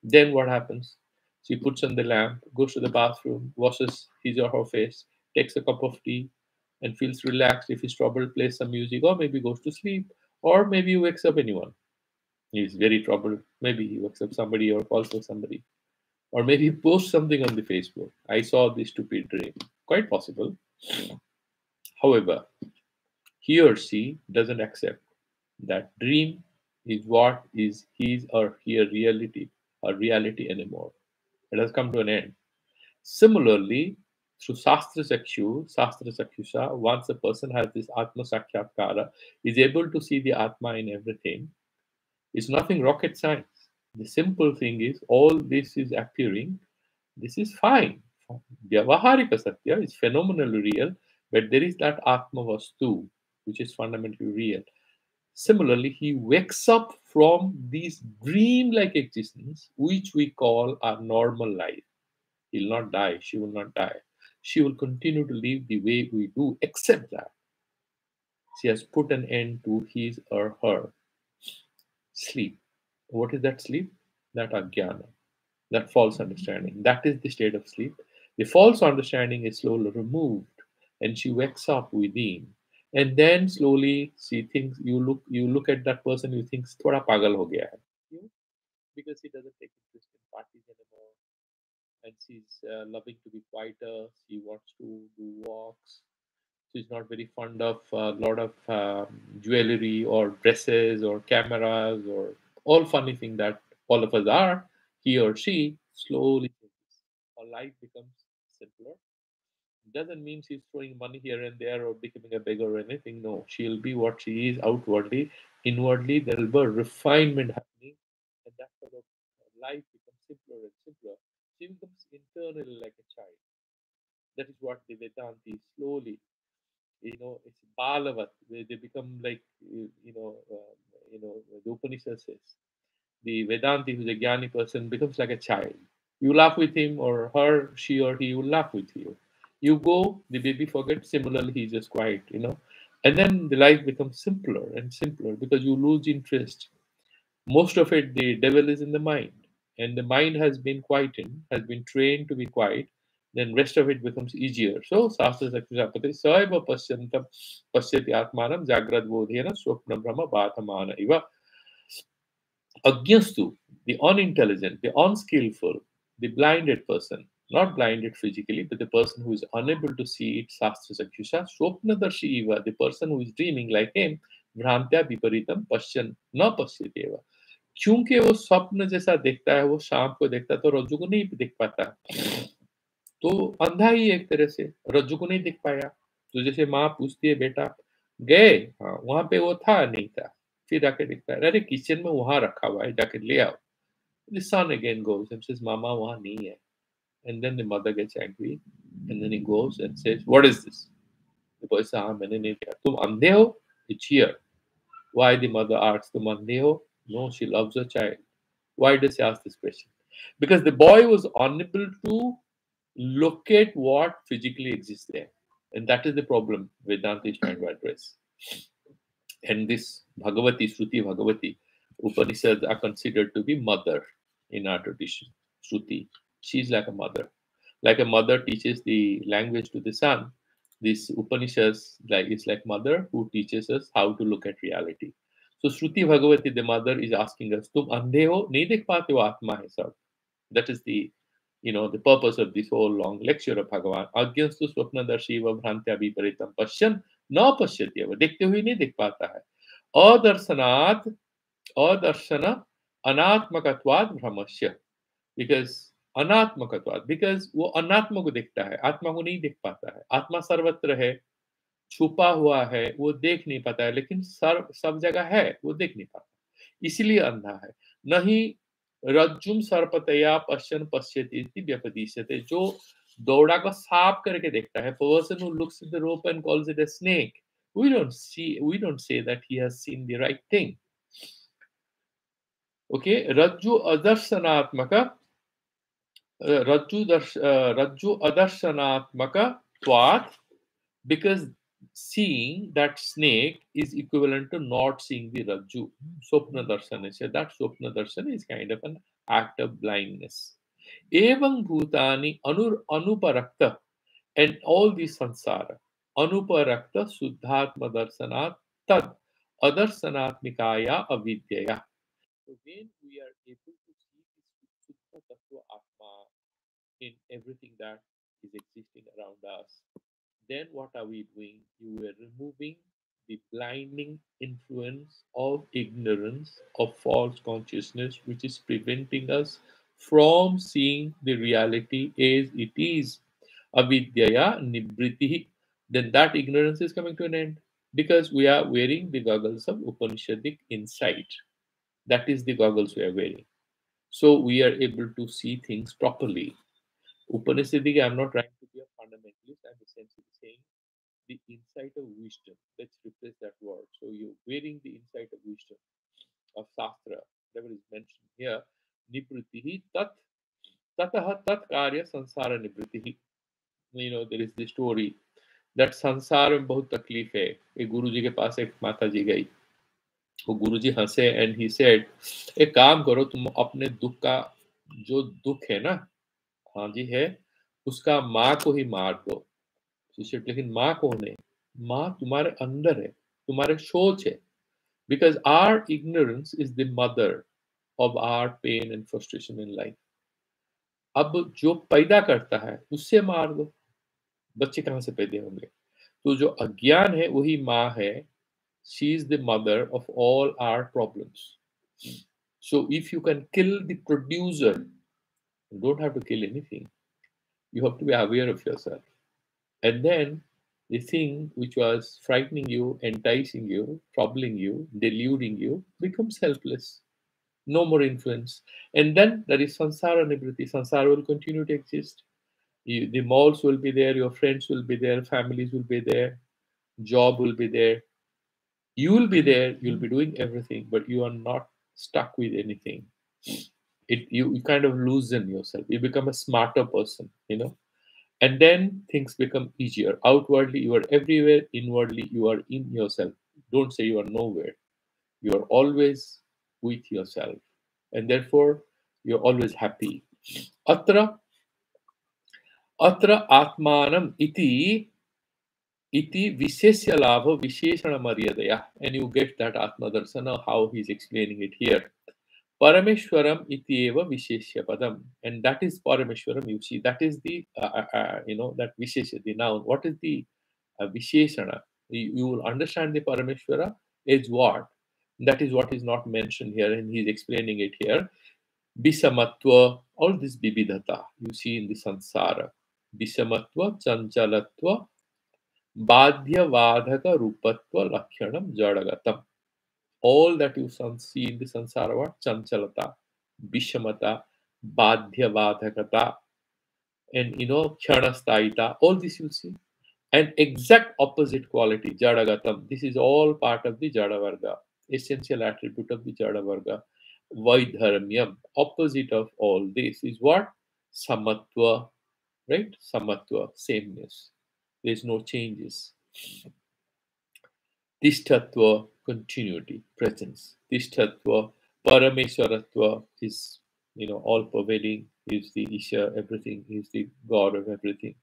A: Then what happens? She puts on the lamp, goes to the bathroom, washes his or her face, takes a cup of tea, and feels relaxed. If he's troubled, plays some music, or maybe goes to sleep, or maybe he wakes up anyone. He's very troubled. Maybe he wakes up somebody or calls for somebody, or maybe he posts something on the Facebook. I saw this stupid dream. Quite possible. However, he or she doesn't accept that dream is what is his or her reality anymore. It has come to an end. Similarly, through Shastra Chakshusa, once a person has this Atma Sakshatkara, is able to see the Atma in everything. It's nothing rocket science. The simple thing is, all this is appearing, this is fine. Vyavaharika Satya is phenomenally real, but there is that Atma Vastu, which is fundamentally real. Similarly, he wakes up from this dream-like existence, which we call our normal life. He'll not die, she will not die. she will continue to live the way we do, except that she has put an end to his or her sleep. What is that sleep? That ajnana, that false understanding. That is the state of sleep. The false understanding is slowly removed, and she wakes up within. And then slowly she thinks, you look at that person, you think thoda pagal ho gaya hai. You- Because he doesn't take interest in parties anymore, and she's loving to be quieter. She wants to do walks. She's not very fond of a lot of jewelry or dresses or cameras or all funny thing that all of us are. He or she slowly changes. Her life becomes simpler. Doesn't mean she's throwing money here and there or becoming a beggar or anything. No, she'll be what she is outwardly. Inwardly, there will be a refinement happening, and that sort of life becomes simpler and simpler. She becomes internally like a child. That is what the Vedanti slowly, it's balavat. They become like, the Upanishad says, the Vedanti, who's a jnani person, becomes like a child. You laugh with him or her, she or he will laugh with you. You go, the baby forgets. Similarly, he's just quiet. And then the life becomes simpler and simpler because you lose interest. Most of it, the devil is in the mind, and the mind has been quietened, has been trained to be quiet. Then rest of it becomes easier. So Sastra Sakshapati Saiva Pasyantam Pasyati Atmanam Jagrad Bodhena Swapna Brahma Bhathamana Iva. Agyastu, the unintelligent, the unskillful, the blinded person, not blinded physically, but the person who is unable to see it, Sastra Sakyusha, Swapnadarshi Iva, the person who is dreaming like him, Bhrantya Viparitam Pashyan, na Pasyateva. क्योंकि वो स्वप्न जैसा देखता है, वो शाम को देखता है, तो रज्जु को नहीं दिख पाता, तो अंधा ही एक तरह से रज्जु को नहीं दिख पाया। तो जैसे माँ पूछती है, बेटा गए, हाँ वहां पे वो था नहीं था, फिर जाके दिखता है, अरे किचन में वहां रखा हुआ है, जाके ले आओ। The son again goes and says, Mama, वहां नहीं है. And then the mother gets angry, and then he goes and says, what is this? The boy says, हाँ मैंने नहीं देखा, तुम अंधे हो? It's here. Why the mother asks, तुम अंधे हो? No, she loves her child. Why does she ask this question? Because the boy was unable to locate what physically exists there. And that is the problem Vedanta is trying to address. And this Bhagavati, Shruti Bhagavati, Upanishads are considered to be mother in our tradition. Shruti, she's like a mother. Like a mother teaches the language to the son, this Upanishads is like mother who teaches us how to look at reality. So Shruti Bhagavati, the mother, is asking us, "Tum andhe ho, nahi dekh pate ho atma hai sab." That is the purpose of this whole long lecture of Bhagavan. Agyanstu swapnadarshi va bhrantya viparitam pashyan na pashyati eva. देखते हुए नहीं देख पाता है. अदर्शनात् अदर्शन अनात्मकत्वाद भ्रमस्य. Because अनात्मकत्वाद, because वो अनात्मा को देखता है, आत्मा को नहीं देख पाता है. आत्मा सर्वत्र है, छुपा हुआ है, वो देख नहीं पाता है, लेकिन सब जगह है, वो देख नहीं पाता, इसलिए अंधा है. नहीं रज्जुम सर्पतया पश्यन पश्यति इति व्यपदिश्यते. जो दौड़ा को सांप करके देखता है, person who looks at the rope and calls it a snake, we don't say that he has seen the right thing. Okay, rajju adarshanaत्मक rajju adarshanaत्मक त्वात्, because seeing that snake is equivalent to not seeing the rajju. Swapna darshan is that swapna darshan is kind of an act of blindness. Evam bhutani anuparakta, and all the sansara anuparakta suddhatma darsanat tad adarsanatmikaya avidyaya. So when we are able to see this Suddha Tattva Atma in everything that is existing around us, then what are we doing? You are removing the blinding influence of ignorance, of false consciousness, which is preventing us from seeing the reality as it is. Avidyaya nibritihi. Then that ignorance is coming to an end because we are wearing the goggles of Upanishadic insight. That is the goggles we are wearing. So we are able to see things properly. Upanishadic, I'm not trying to be a fundamentalist, I'm essentially saying the insight of wisdom. Let's replace that word. So you're wearing the insight of wisdom of Shastra, whatever is mentioned here. Nibritihi tat tataha tat karya sansara nibritihi. there is the story that संसार में बहुत तकलीफ है. एक गुरुजी के पास एक माता जी गई. वो गुरुजी हंसे and he said, एक काम करो, तुम अपने दुख का जो दुख है ना, हाँ जी है, उसका माँ को ही मार दो. She said, लेकिन माँ कौन है? माँ तुम्हारे अंदर है, तुम्हारे सोच है. Because our ignorance is the mother of our pain and frustration in life. अब जो पैदा करता है उससे मार दो, बच्चे कहाँ से पैदा होंगे? तो जो अज्ञान है वही माँ है. She is the mother of all our problems. So if you can kill the producer, you don't have to kill anything. You have to be aware of yourself. And then the thing which was frightening you, enticing you, troubling you, deluding you becomes helpless. No more influence. And then there is sansara nibriti. Sansara will continue to exist. The malls will be there, your friends will be there, families will be there, job will be there. You will be there, you'll be doing everything, but you are not stuck with anything. You kind of loosen yourself. You become a smarter person. And then things become easier. Outwardly, you are everywhere. Inwardly, you are in yourself. Don't say you are nowhere. You are always with yourself. And therefore, you're always happy. Atra, atra atmanam iti vishesya labha visheshana maryadaya. And you get that Atma Darsana, how he's explaining it here. Parameshwaram ityeva visheshya padam. And that is Parameshwaram, you see, that is the, that visheshya, the noun. What is the visheshana? You will understand the Parameshwara is what? That is what is not mentioned here, and he's explaining it here. Bisamatva, all this bibidhata, you see in the sansara. Bisamatva, chanchalatva, badhyavadhaka rupatva lakshanam jadagatam. All that you see in the sansara, what? Chanchalata, Bishamata, Badhyavadhakata, and Kshanasthaita, all this you see. And exact opposite quality, Jadagatam. This is all part of the Jadavarga, essential attribute of the Jadavarga. Vaidharmyam, opposite of all this is what? Samatva, right? Samatva, sameness. There's no changes. Tishthatva, continuity, presence. Tishthatva, Parameshwaratva is, all pervading, is the Isha, everything, is the God of everything.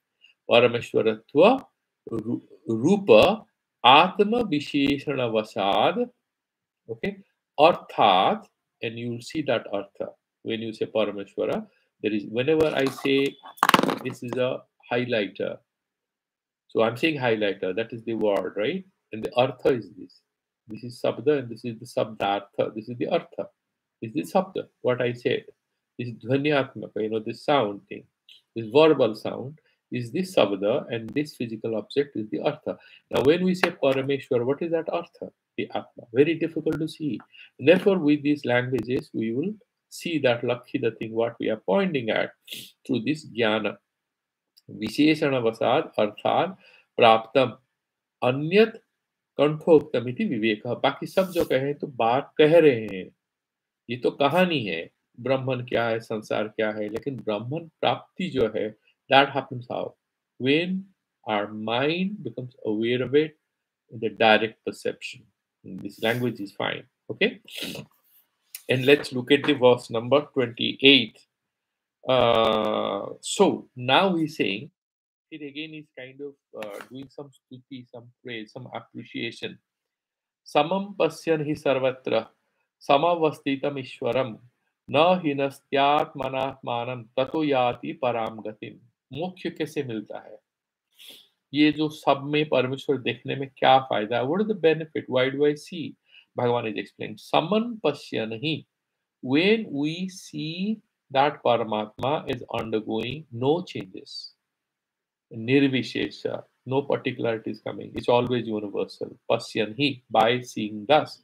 A: Parameshwaratva, Rupa, Atma Visheshana Vasad, okay, Arthat, and you will see that Artha. When you say Parameshwara, there is, whenever I say this is a highlighter, so I'm saying highlighter, that is the word, right? And the artha is this. This is sabda and this is the sabdartha. This is the artha. This is sabda, what I said. This is dhvanyatmaka, this sound thing. This verbal sound is this sabda and this physical object is the artha. Now when we say Parameshwar, what is that artha? The atma. Very difficult to see. And therefore with these languages, we will see that lakhi, the thing what we are pointing at through this jnana. विशेषणवसाद अर्थात प्राप्तम अन्यत कंठोक्तमिति विवेक. बाकी सब जो कहे तो बात कह रहे हैं, ये तो कहानी है, ब्रह्मन क्या है, संसार क्या है, लेकिन ब्रह्मन प्राप्ति जो है, that happens how? When our mind becomes aware of it in the direct perception. This language is fine, okay? And let's look at the verse number 28. So now he's saying, it again is kind of doing some stuti, some praise, some appreciation. Samam pasyan hi sarvatra, samavastitam ishwaram, na hinastyat manatmanam, tato yati param gatim. मोक्ष कैसे मिलता है? ये जो सब में परमेश्वर देखने में क्या फायदा है? What is the benefit? Why do I see? Bhagavan is explaining. Saman pasyan hi. When we see that Paramatma is undergoing no changes, Nirvishesha, no particularity is coming. It's always universal. Pasyanhi, by seeing thus.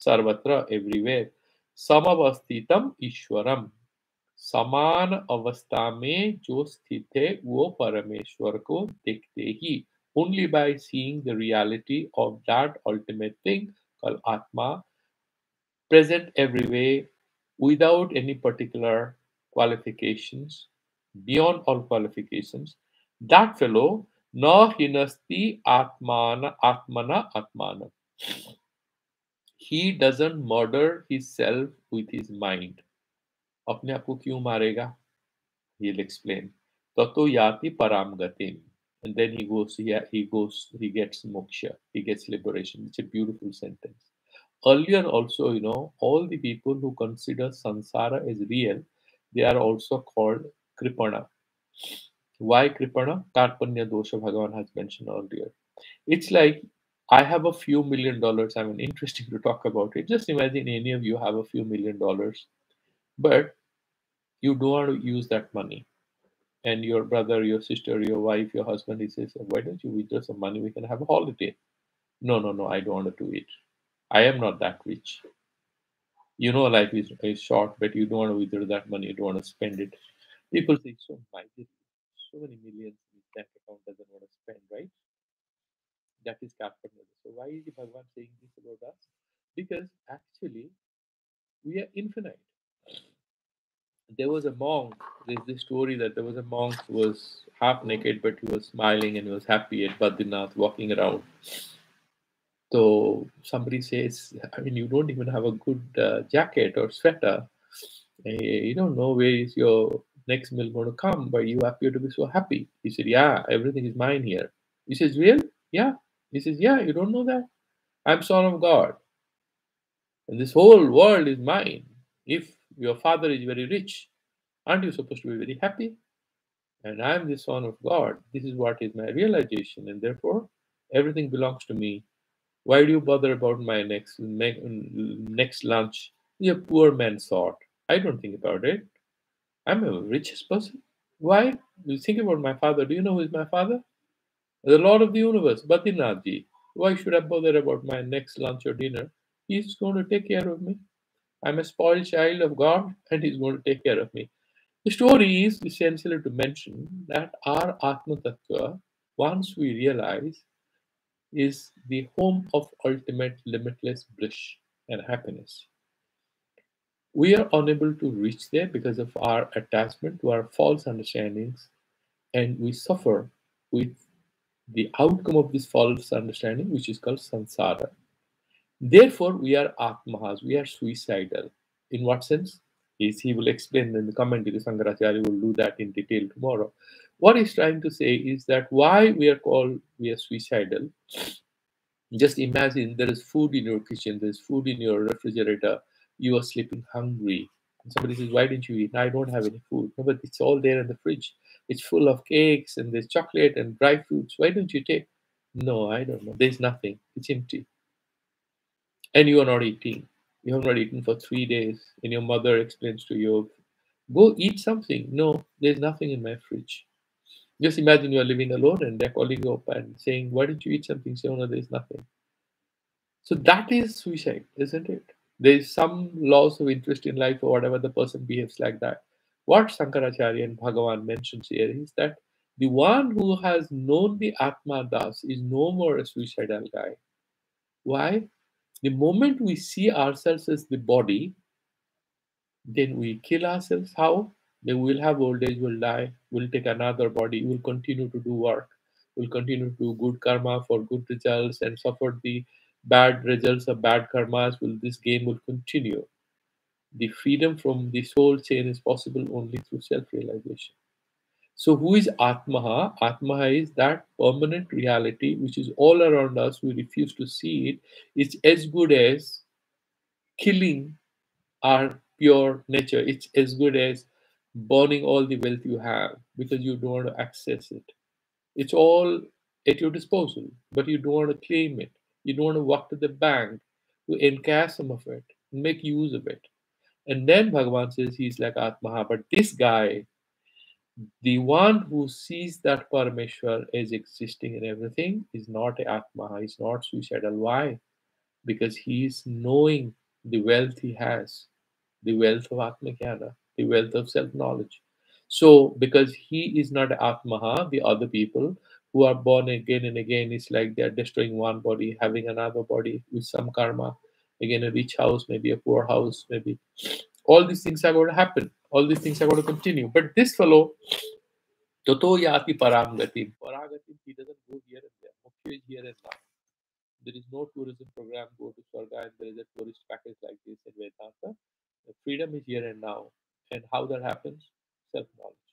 A: Sarvatra, everywhere. Samavastitam Ishwaram. समान अवस्था में जो स्थित है वो परमेश्वर को देखते ही. Only by seeing the reality of that ultimate thing called Atma, present everywhere, without any particular qualifications, beyond all qualifications, That fellow, na hinasti atmana atmana. He doesn't murder himself with his mind. अपने आप को क्यों मारेगा? He'll explain. Tato yati param gatim. And then he gets moksha, he gets liberation. It's a beautiful sentence. Earlier also, all the people who consider samsara as real, they are also called kripana. Why kripana? Karpanya dosha Bhagavan has mentioned earlier. It's like I have a few $1,000,000. I mean, interesting to talk about it. Just imagine any of you have a few $1,000,000, but you don't want to use that money. And your brother, your sister, your wife, your husband, he says, why don't you withdraw some money? We can have a holiday. No, no, no, I don't want to do it. I am not that rich. Life is short, but you don't want to withdraw that money. You don't want to spend it. People say, so mighty, so many millions in his bank account doesn't want to spend, right? That is Karpanya. So why is Bhagavan saying this about us? Because actually, we are infinite. There was a monk. There's this story that there was a monk who was half naked, but he was smiling and he was happy at Badrinath walking around. So somebody says, I mean, you don't even have a good jacket or sweater. You don't know where is your next meal going to come, but you appear to be so happy. He said, yeah, everything is mine here. He says, real? Yeah. He says, yeah, you don't know that? I'm son of God. And this whole world is mine. If your father is very rich, aren't you supposed to be very happy? And I am the son of God. This is what is my realization, and therefore everything belongs to me. Why do you bother about my next lunch? You're a poor man's thought. I don't think about it. I'm a richest person. Why? You think about my father. Do you know who is my father? The Lord of the universe, Badrinathji. Why should I bother about my next lunch or dinner? He's going to take care of me. I'm a spoiled child of God, and He's going to take care of me. The story is essentially to mention that our Atma Tattva, once we realize, is the home of ultimate limitless bliss and happiness. We are unable to reach there because of our attachment to our false understandings, and we suffer with the outcome of this false understanding, which is called samsara. Therefore, we are atmahas, we are suicidal. In what sense? Is he will explain in the commentary. Sankaracharya will do that in detail tomorrow. What he's trying to say is that why we are suicidal. Just imagine there is food in your kitchen, there's food in your refrigerator, you are sleeping hungry. And somebody says, why didn't you eat? I don't have any food. No, but it's all there in the fridge. It's full of cakes and there's chocolate and dry fruits. Why don't you take? No, I don't know. There's nothing. It's empty. And you are not eating. You have not eaten for 3 days. And your mother explains to you, go eat something. No, there's nothing in my fridge. Just imagine you are living alone and they're calling you up and saying, why didn't you eat something? Say, oh, no, there's nothing. So that is suicide, isn't it? There is some loss of interest in life or whatever the person behaves like that. What Shankaracharya and Bhagavan mentions here is that the one who has known the Atma Das is no more a suicidal guy. Why? The moment we see ourselves as the body, then we kill ourselves. How? Then we'll have old age, we'll die, we'll take another body, we'll continue to do work, we'll continue to do good karma for good results and suffer the bad results of bad karmas. Will this game will continue. The freedom from the soul chain is possible only through self-realization. So who is Atmaha? Atmaha is that permanent reality which is all around us. We refuse to see it. It's as good as killing our pure nature. It's as good as burning all the wealth you have because you don't want to access it. It's all at your disposal, but you don't want to claim it. You don't want to walk to the bank to encash some of it, make use of it. And then Bhagavan says he's like Atmaha. But this guy, the one who sees that Parameshwar as existing in everything, is not a Atmaha, he's not suicidal. Why? Because he is knowing the wealth he has, the wealth of Atmajnana, the wealth of self knowledge. So, because he is not Atmaha, the other people who are born again and again, it's like they are destroying one body, having another body with some karma. Again, a rich house, maybe a poor house, maybe. All these things are going to happen. All these things are going to continue. But this fellow Toto yati param gatim. Paragatim, he doesn't go here and there. Moksha is here and now. There is no tourism program, go to Swarga, and there is a tourist package like this in Vedanta. The freedom is here and now. And how that happens? Self knowledge.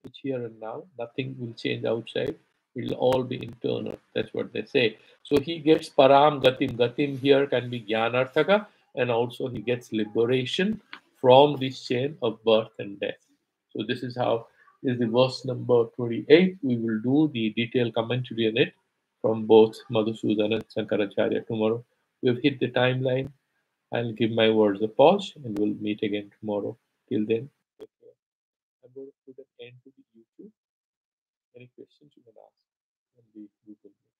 A: It's here and now. Nothing will change outside. It'll all be internal. That's what they say. So he gets param gatim. Gatim here can be jnanarthaka, and also he gets liberation from this chain of birth and death. So this is how is the verse number 28. We will do the detailed commentary on it from both Madhusudan and Sankaracharya tomorrow. We've hit the timeline. I'll give my words a pause and we'll meet again tomorrow. Till then, take care. I'm going to put an end to the YouTube. Any questions you can ask on the Google Meet.